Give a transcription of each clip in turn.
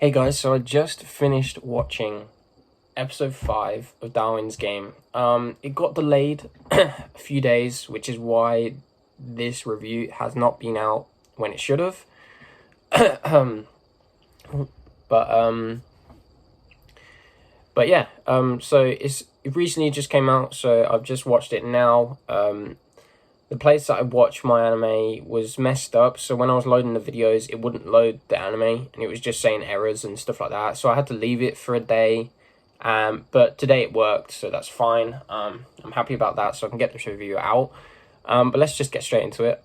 Hey guys, so I just finished watching episode 5 of Darwin's game. It got delayed a few days, which is why this review has not been out when it should have. but yeah, so it recently just came out, so I've just watched it now. The place that I watched my anime was messed up, so when I was loading the videos, it wouldn't load the anime, and it was just saying errors and stuff like that, so I had to leave it for a day, but today it worked, so that's fine. I'm happy about that, so I can get this review out, but let's just get straight into it.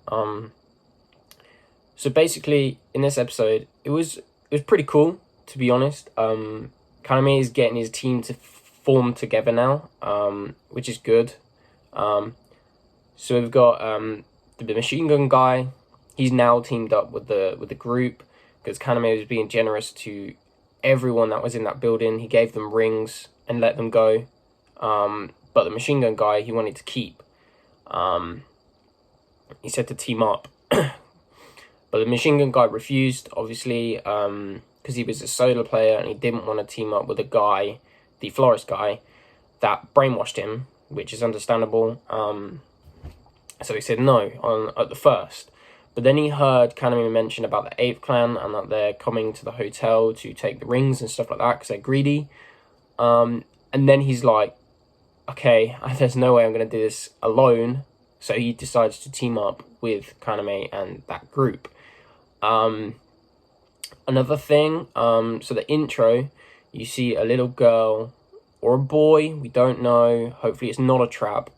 So basically, in this episode, it was pretty cool, to be honest. Kaname is getting his team to form together now, which is good. So we've got the machine gun guy. He's now teamed up with the group because Kaname was being generous to everyone that was in that building. He gave them rings and let them go. But the machine gun guy, he wanted to keep. He said to team up. But the machine gun guy refused, obviously, because he was a solo player and he didn't want to team up with a guy, the florist guy, that brainwashed him, which is understandable. So he said no at the first. But then he heard Kaname mention about the 8th clan and that they're coming to the hotel to take the rings and stuff like that because they're greedy. And then he's like, okay, there's no way I'm going to do this alone. So he decides to team up with Kaname and that group. Another thing, so the intro, you see a little girl or a boy, we don't know. Hopefully it's not a trap.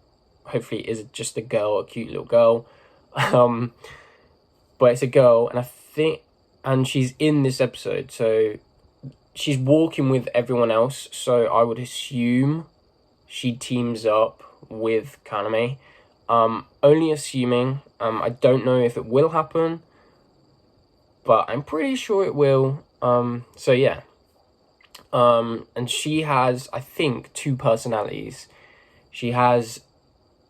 Hopefully it is just a girl, a cute little girl. But it's a girl, and she's in this episode, so she's walking with everyone else, so I would assume she teams up with Kaname. Only assuming, I don't know if it will happen, but I'm pretty sure it will. So yeah. And she has, I think, 2 personalities. She has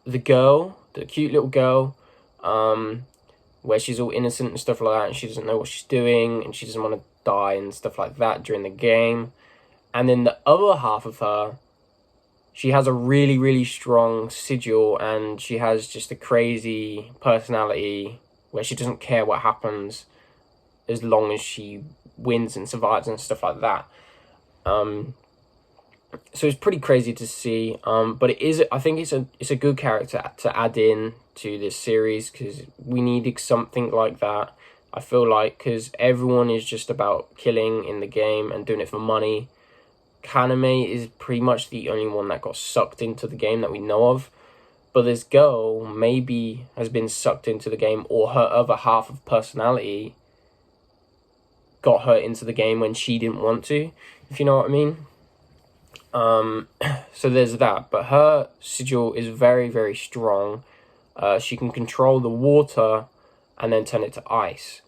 the girl, the cute little girl, where she's all innocent and stuff like that, and she doesn't know what she's doing, and she doesn't want to die and stuff like that during the game. And then the other half of her, she has a really, really strong sigil, and she has just a crazy personality where she doesn't care what happens as long as she wins and survives and stuff like that. So it's pretty crazy to see, but I think it's a good character to add in to this series because we needed something like that. I feel like because everyone is just about killing in the game and doing it for money. Kaname is pretty much the only one that got sucked into the game that we know of, but this girl maybe has been sucked into the game, or her other half of personality got her into the game when she didn't want to, if you know what I mean. So there's that, but her sigil is very, very strong. She can control the water and then turn it to ice.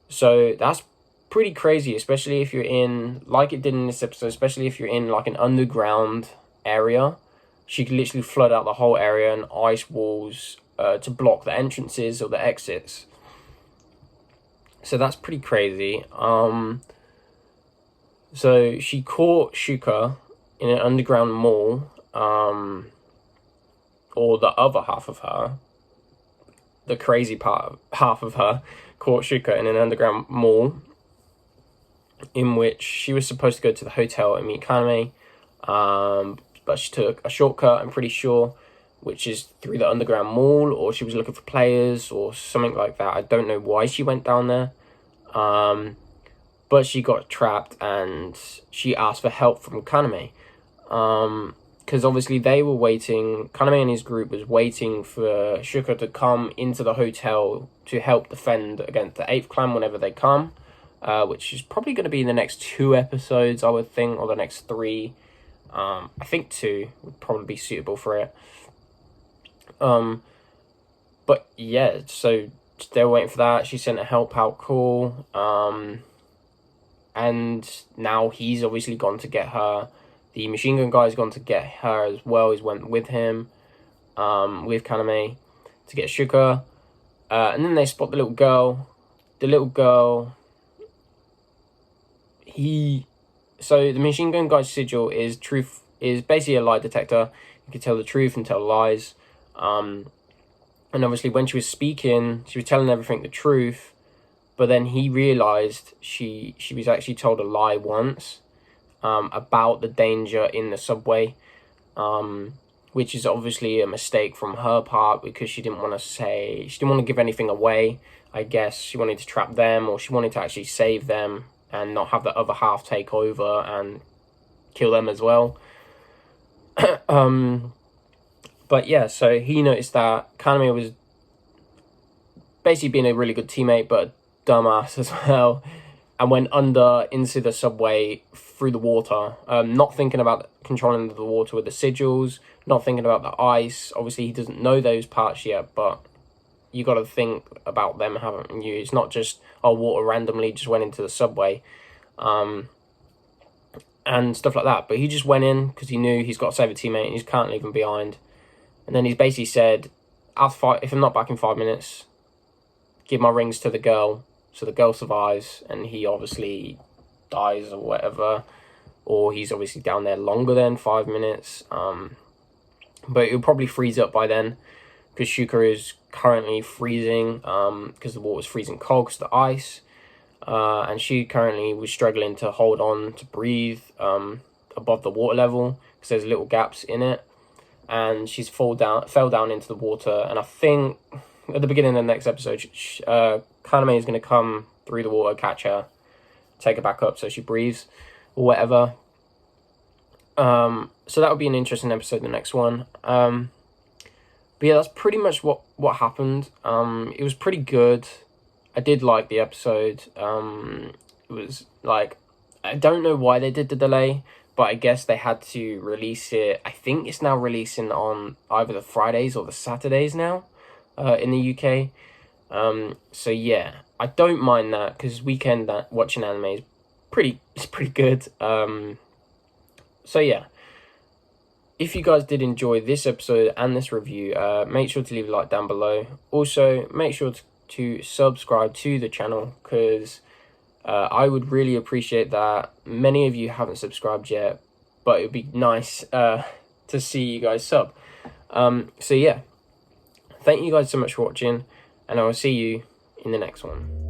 So that's pretty crazy, especially if you're in, like it did in this episode, especially if you're in like an underground area. She can literally flood out the whole area and ice walls to block the entrances or the exits. So that's pretty crazy. So she caught Shuka in an underground mall, or the other half of her, the crazy half of her, caught Shuka in an underground mall, in which she was supposed to go to the hotel and meet Kaname, but she took a shortcut, I'm pretty sure, which is through the underground mall, or she was looking for players, or something like that. I don't know why she went down there. But she got trapped and she asked for help from Kaname. Because obviously they were waiting, Kaname and his group was waiting for Shuka to come into the hotel to help defend against the 8th clan whenever they come. Which is probably going to be in the next 2 episodes, I would think, or the next 3. I think 2 would probably be suitable for it. But yeah, so they were waiting for that. She sent a help out call. And now he's obviously gone to get her. The machine gun guy's gone to get her as well. He's went with him, with Kaname, to get Shuka. And then they spot the little girl. The little girl, So the machine gun guy's sigil is basically a lie detector. You can tell the truth and tell lies. And obviously when she was speaking, she was telling everything the truth, but then he realized she was actually told a lie once, about the danger in the subway, which is obviously a mistake from her part, because she didn't want to give anything away. I guess she wanted to trap them, or she wanted to actually save them and not have the other half take over and kill them as well. But yeah, so he noticed that Kaname was basically being a really good teammate, but a dumbass as well, and went under into the subway through the water, not thinking about controlling the water with the sigils, not thinking about the ice. Obviously, he doesn't know those parts yet, but you got to think about them, haven't you? It's not just, water randomly just went into the subway, and stuff like that. But he just went in because he knew he's got to save a teammate and he can't leave him behind. And then he's basically said, if I'm not back in 5 minutes, give my rings to the girl. So the girl survives, and he obviously dies or whatever. Or he's obviously down there longer than 5 minutes. But it'll probably freeze up by then, because Shuka is currently freezing, because the water's freezing cold because the ice. And she currently was struggling to hold on to breathe above the water level, because there's little gaps in it. And she's fell down into the water. And I think at the beginning of the next episode, Kaname is going to come through the water, catch her, take her back up so she breathes, or whatever. So that would be an interesting episode, the next one. But yeah, that's pretty much what happened. It was pretty good. I did like the episode. It was like, I don't know why they did the delay, but I guess they had to release it. I think it's now releasing on either the Fridays or the Saturdays now, in the UK. So yeah, I don't mind that, because weekend watching anime is pretty good. So yeah, if you guys did enjoy this episode and this review, make sure to leave a like down below. Also, make sure to subscribe to the channel, because I would really appreciate that. Many of you haven't subscribed yet, but it would be nice to see you guys sub. So yeah, thank you guys so much for watching, and I will see you in the next one.